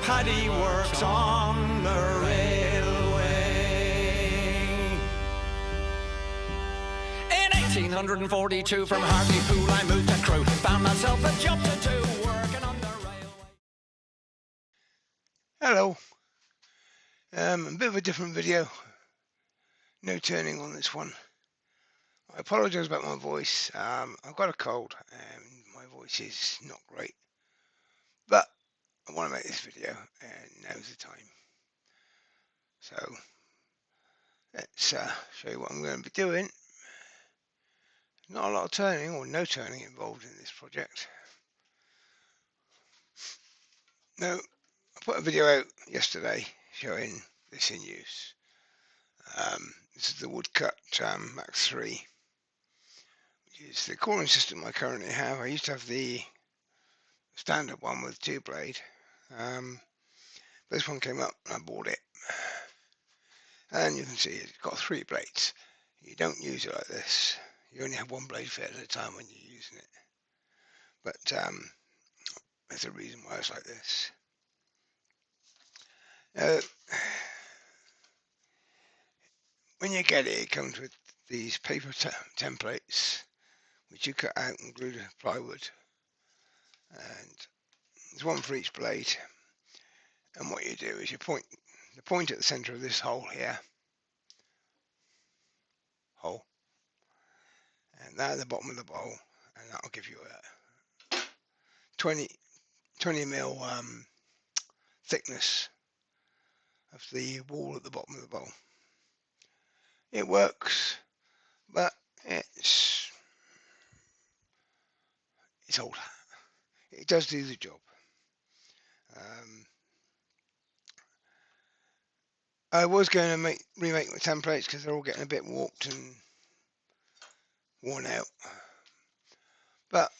paddy works on the railway. In 1842 from Hartlepool I moved to Crewe, found myself a job to do, working on the railway. Hello, a bit of a different video, no turning on this one. I apologise about my voice. I've got a cold and my voice is not great, but I want to make this video and now's the time. So let's show you what I'm going to be doing. Not a lot of turning or no turning involved in this project. Now, I put a video out yesterday showing this in use. This is the Woodcut Max 3. Is the coring system I currently have. I used to have the standard one with 2-blade. This one came up and I bought it. And you can see it's got 3 blades. You don't use it like this. You only have 1 blade fit at a time when you're using it. But there's a reason why it's like this. When you get it, it comes with these paper templates which you cut out and glue to plywood. And there's one for each blade. And what you do is you point the point at the center of this hole here, and that at the bottom of the bowl, and that'll give you a 20 mil thickness of the wall at the bottom of the bowl. It works, but it's old. It does do the job. I was going to remake my templates because they're all getting a bit warped and worn out. But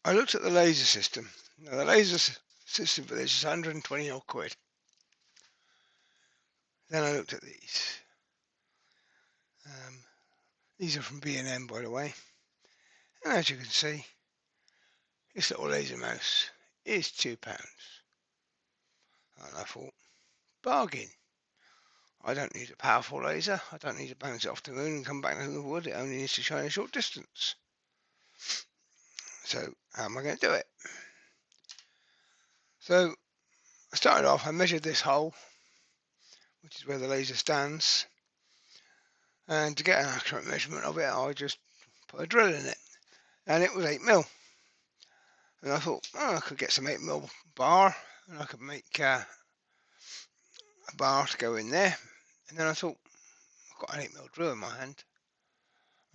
I looked at the laser system. Now the laser system for this is 120 odd quid. Then I looked at these. These are from B&M, by the way. And as you can see, this little laser mouse is £2. And I thought, bargain. I don't need a powerful laser. I don't need to bounce it off the moon and come back to the wood. It only needs to shine a short distance. So how am I going to do it? So I started off, I measured this hole, which is where the laser stands. And to get an accurate measurement of it, I just put a drill in it. And it was 8mm. And I thought, oh, I could get some 8mm bar, and I could make a bar to go in there. And then I thought, I've got an 8mm drill in my hand.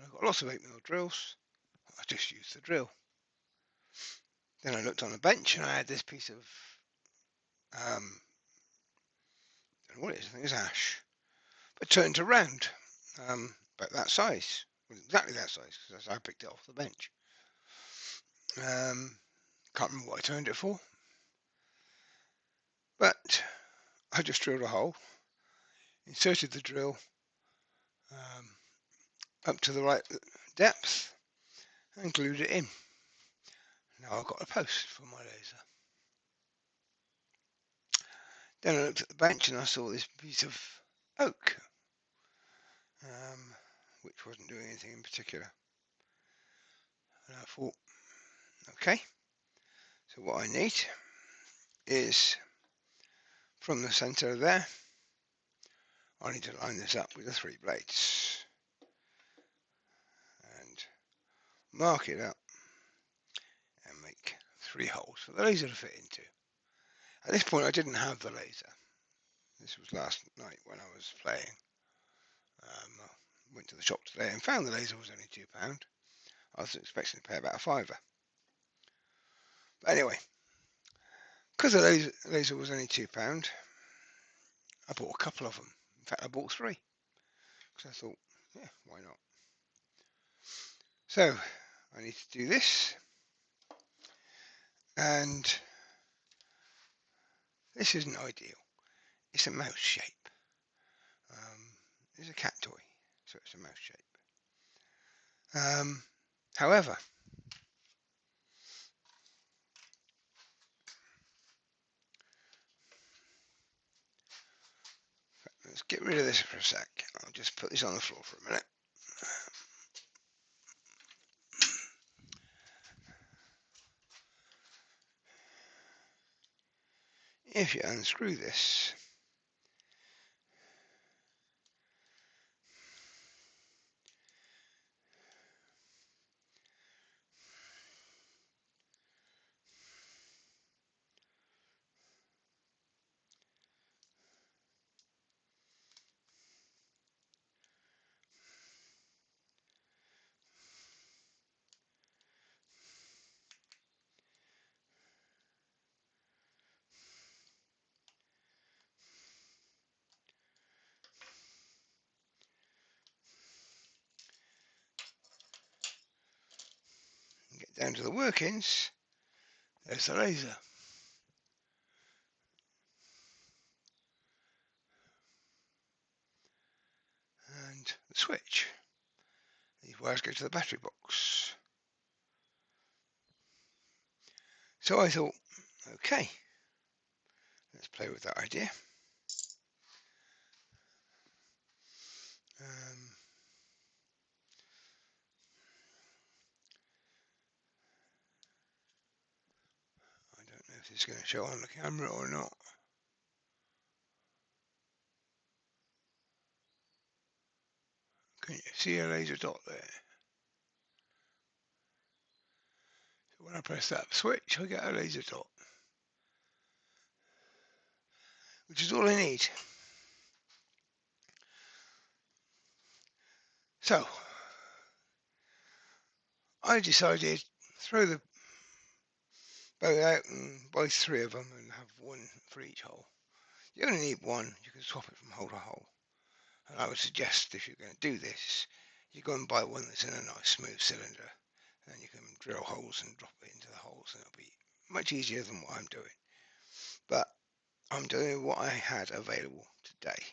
I've got lots of 8mm drills. I just used the drill. Then I looked on the bench and I had this piece of, I don't know what it is, I think it's ash, but turned to round, about that size, exactly that size, because I picked it off the bench. Can't remember what I turned it for, but I just drilled a hole, inserted the drill up to the right depth, and glued it in. Now I've got a post for my laser. Then I looked at the bench and I saw this piece of oak, which wasn't doing anything in particular. And I thought, okay, so what I need is from the center there, I need to line this up with the 3 blades and mark it up and make 3 holes for the laser to fit into. At this point I didn't have the laser. This was last night when I was playing. I went to the shop today and found the laser was only £2. I was expecting to pay about a £5. But anyway, because the laser was only £2, I bought a couple of them. In fact, I bought 3 because I thought, yeah, why not? So I need to do this, and this isn't ideal. It's a mouse shape. It's a cat toy, so it's a mouse shape. However, let's get rid of this for a sec. I'll just put this on the floor for a minute. If you unscrew this, and get down to the workings, there's the laser. And the switch. These wires go to the battery box. So I thought, okay, let's play with that idea. I don't know if this is going to show on the camera or not. Can you see a laser dot there? So when I press that switch, I get a laser dot, which is all I need. So I decided throw the bow out and buy 3 of them and have one for each hole. You only need one, you can swap it from hole to hole. And I would suggest if you're going to do this, you go and buy one that's in a nice smooth cylinder. Then you can drill holes and drop it into the holes, and it'll be much easier than what I'm doing. But I'm doing what I had available today.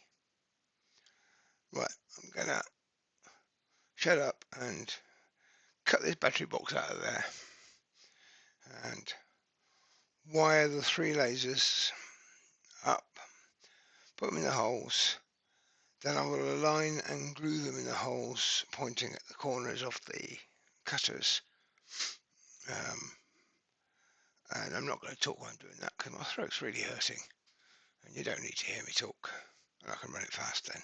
Right, I'm going to shut up and cut this battery box out of there and wire the 3 lasers up, put them in the holes. Then I will align and glue them in the holes pointing at the corners of the cutters. And I'm not going to talk while I'm doing that because my throat's really hurting and you don't need to hear me talk, and I can run it fast then.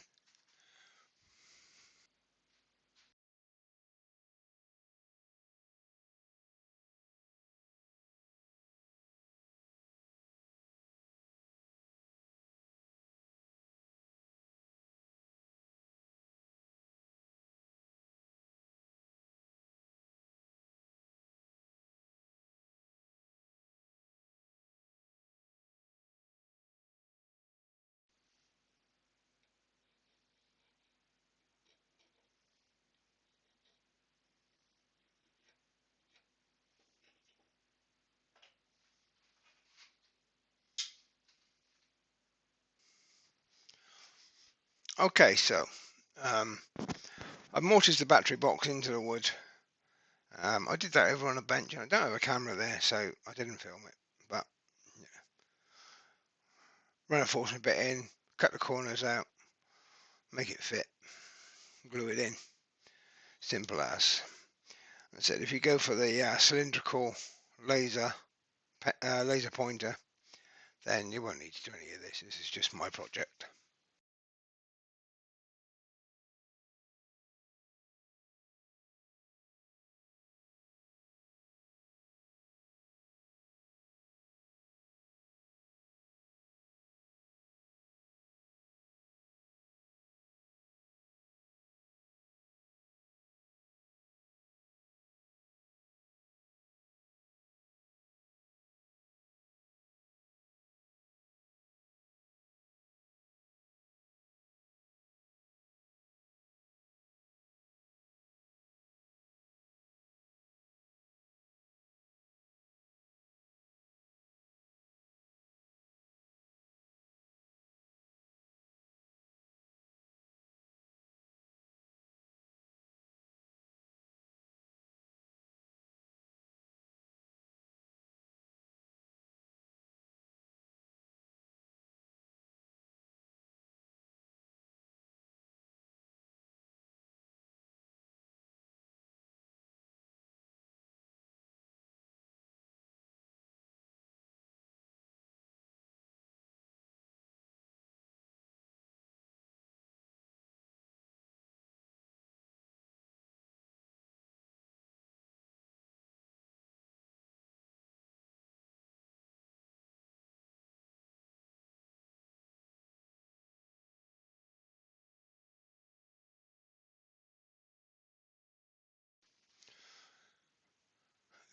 Okay, so I've mortised the battery box into the wood. I did that over on a bench, and I don't have a camera there, so I didn't film it. But yeah. Run a forcing bit in, cut the corners out, make it fit, glue it in. Simple as. I said if you go for the cylindrical laser pointer, then you won't need to do any of this. This is just my project.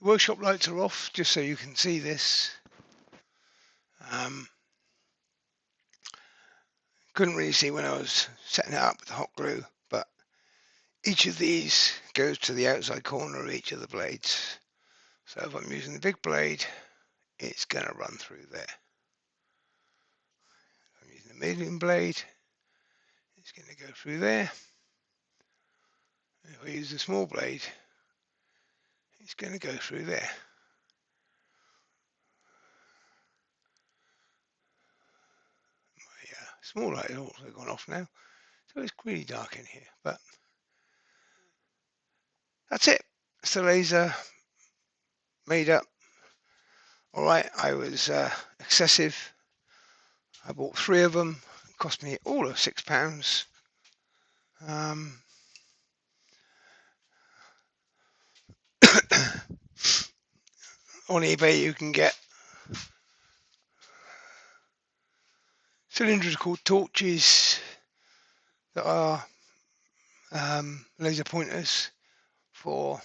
The workshop lights are off, just so you can see this. Couldn't really see when I was setting it up with the hot glue, but each of these goes to the outside corner of each of the blades. So if I'm using the big blade, it's going to run through there. If I'm using the medium blade, it's going to go through there. If I use the small blade, it's going to go through there. My small light has also gone off now, so it's really dark in here. But that's it. It's the laser made up. All right, I was excessive. I bought 3 of them. It cost me all of £6. On eBay you can get cylindrical torches that are laser pointers for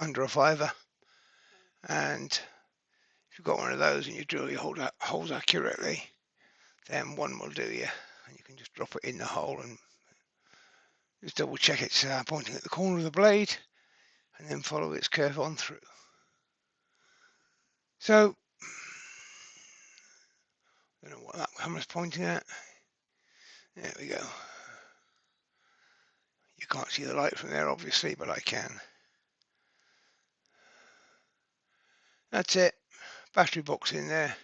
under a £5, and if you've got one of those and you drill your holes accurately, then one will do you, and you can just drop it in the hole and just double check it's pointing at the corner of the blade, and then follow its curve on through. So I don't know what that camera's pointing at. There we go. You can't see the light from there obviously, but I can. That's it. Battery box in there.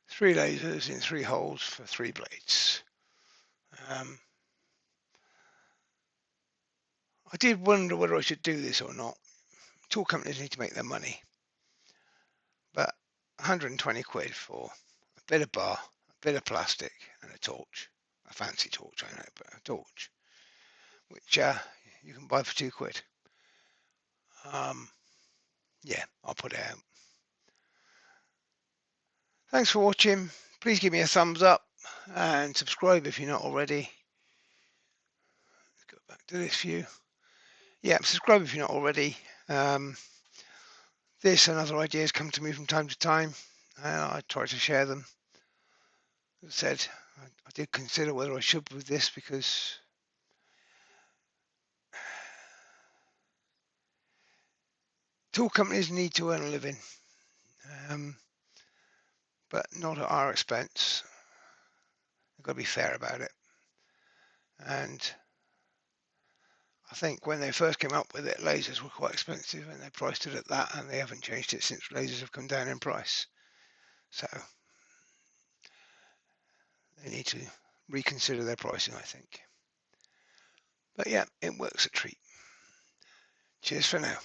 3 lasers in 3 holes for 3 blades. I did wonder whether I should do this or not. Tool companies need to make their money, but 120 quid for a bit of bar, a bit of plastic, and a torch. A fancy torch, I know, but a torch, which you can buy for 2 quid. Yeah, I'll put it out. Thanks for watching. Please give me a thumbs up and subscribe if you're not already. Let's go back to this view. Yeah, subscribe if you're not already. This and other ideas come to me from time to time, and I try to share them. As I said, I did consider whether I should with this, because tool companies need to earn a living, but not at our expense. They've got to be fair about it. And I think when they first came up with it, lasers were quite expensive, and they priced it at that, and they haven't changed it since lasers have come down in price. So they need to reconsider their pricing, I think. But yeah, it works a treat. Cheers for now.